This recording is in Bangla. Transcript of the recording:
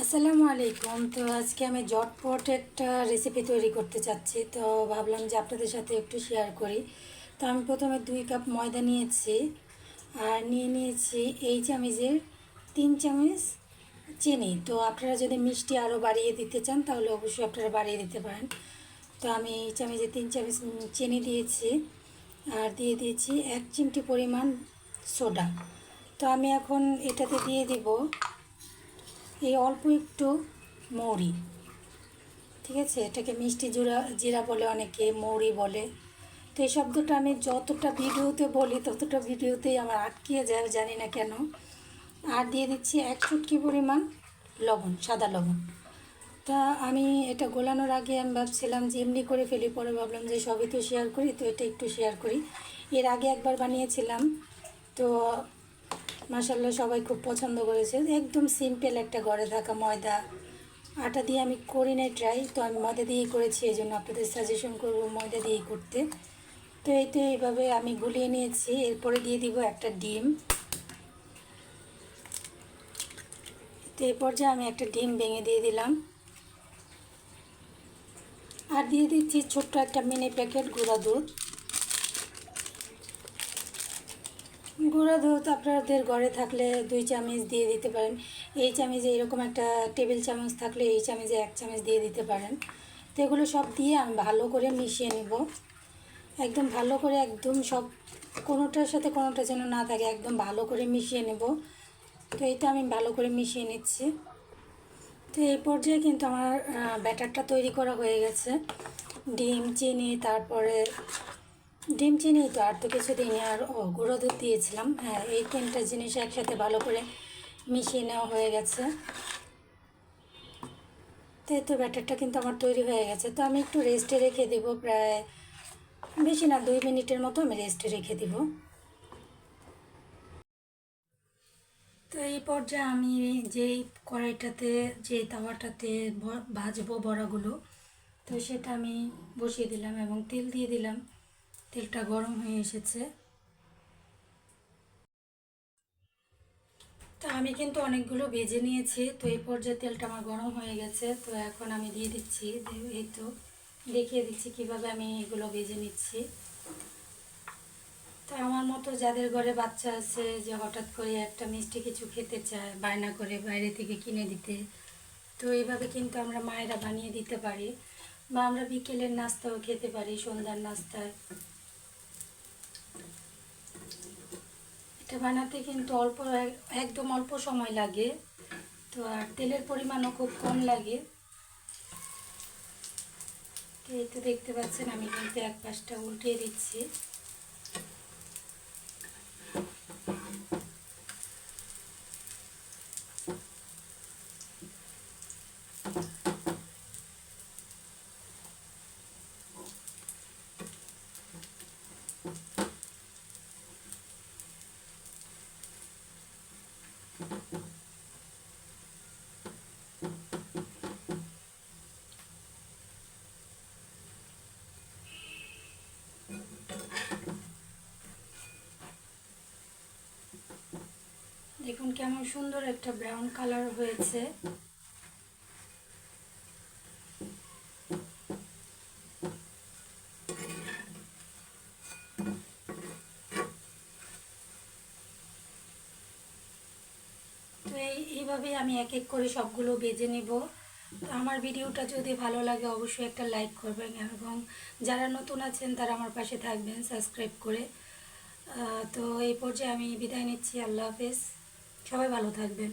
আসসালামু আলাইকুম। তো আজকে আমি জটপট একটা রেসিপি তৈরি করতে চাচ্ছি, তো ভাবলাম যে আপনাদের সাথে একটু শেয়ার করি। তো আমি প্রথমে 2 কাপ ময়দা নিয়েছি, আর নিয়েছি এই চামচের 3 চামচ চিনি। তো আপনারা যদি মিষ্টি আরও বাড়িয়ে দিতে চান তাহলে অবশ্যই আপনারা বাড়িয়ে দিতে পারেন। তো আমি এই চামচে 3 চামচ চিনি দিয়েছি, আর দিয়ে দিয়েছি 1 চিমটি পরিমাণ সোডা। তো আমি এখন এটাতে দিয়ে দিব এই অল্প একটু মৌরি। ঠিক আছে, এটাকে মিষ্টি জিরা বলে, অনেকে মৌরি বলে। তো এই শব্দটা আমি যতটা ভিডিওতে বলি ততটা ভিডিওতেই আমার আটকিয়ে যায়, জানি না কেন। আর দিয়ে দিচ্ছি 1 চুটকি পরিমাণ লবণ, সাদা লবণ। তা আমি এটা গোলানোর আগে আমি ভাবছিলাম যে এমনি করে ফেলি, পরে ভাবলাম যে সবই তো শেয়ার করি, তো এটা একটু শেয়ার করি। এর আগে একবার বানিয়েছিলাম, তো মাশাআল্লাহ সবাই খুব পছন্দ করেছে। একদম সিম্পল একটা ঘরে থাকা ময়দা আটা দিয়ে আমি করি নাই ট্রাই, তো আমি ময়দা দিয়েই করেছি, এই জন্য আপনাদের সাজেশন করব ময়দা দিয়েই করতে। তো এইভাবে আমি গুলিয়ে নিয়েছি। এরপরে দিয়ে দিব একটা ডিম। তো এই পর্যায়ে আমি একটা ডিম ভেঙে দিয়ে দিলাম, আর দিয়ে দিচ্ছি ছোট্ট একটা মিনি প্যাকেট গুঁড়া দুধ। গুঁড়া দুধ আপনাদের ঘরে থাকলে 2 চামচ দিয়ে দিতে পারেন। এই চামচে এরকম একটা টেবিল চামচ থাকলে এই চামচে 1 চামচ দিয়ে দিতে পারেন। তো এগুলো সব দিয়ে আমি ভালো করে মিশিয়ে নেব, একদম ভালো করে, একদম সব কোনোটার সাথে কোনোটা যেন না থাকে, একদম ভালো করে মিশিয়ে নেব। তো এটা আমি ভালো করে মিশিয়ে নিচ্ছি। তো এই পর্যায়ে কিন্তু আমার ব্যাটারটা তৈরি করা হয়ে গেছে। ডিম, চিনি, তারপরে ডিম, চিনি, তো আর তো কিছু দিইনি, আর গুঁড়ো দুধ দিয়েছিলাম। হ্যাঁ, এই 3টা জিনিস একসাথে ভালো করে মিশিয়ে নেওয়া হয়ে গেছে। তো ব্যাটারটা কিন্তু আমার তৈরি হয়ে গেছে। তো আমি একটু রেস্টে রেখে দেবো, প্রায় বেশি না 2 মিনিটের মতো আমি রেস্টে রেখে দেবো। তো এই পর্যায়ে আমি যেই কড়াইটাতে, যে তাওয়াটাতে ভাজবো বড়াগুলো, তো সেটা আমি বসিয়ে দিলাম এবং তেল দিয়ে দিলাম। তেলটা গরম হয়ে এসেছে। তো আমি কিন্তু অনেকগুলো ভেজে নিয়েছি। তো এই পর্যায়ে তেলটা আমার গরম হয়ে গেছে। তো এখন আমি দিয়ে দিচ্ছি, এই তো দেখিয়ে দিচ্ছি কিভাবে আমি এগুলো ভেজে নিচ্ছি। তো আমার মতো যাদের ঘরে বাচ্চা আছে, যে হঠাৎ করে একটা মিষ্টি কিছু খেতে চায়, বায়না করে বাইরে থেকে কিনে দিতে, তো এইভাবে কিন্তু আমরা মায়েরা বানিয়ে দিতে পারি, বা আমরা বিকেলের নাস্তাও খেতে পারি, সন্ধ্যার নাস্তায়। এটা বানাতে কিন্তু একদম অল্প সময় লাগে। তো আর তেলের পরিমাণও খুব কম লাগে। তো এই তো দেখতে পাচ্ছেন আমি কিন্তু এক পাশটা উল্টিয়ে দিচ্ছি। দেখুন কেমন সুন্দর একটা ব্রাউন কালার হয়েছে। তো এইভাবেই আমি এক এক করে সবগুলো ভেজে নেব। তো আমার ভিডিওটা যদি ভালো লাগে অবশ্যই একটা লাইক করবেন, এবং যারা নতুন আছেন তারা আমার পাশে থাকবেন সাবস্ক্রাইব করে। তো এই পর্যায়ে আমি বিদায় নিচ্ছি। আল্লাহ হাফেজ, সবাই ভালো থাকবেন।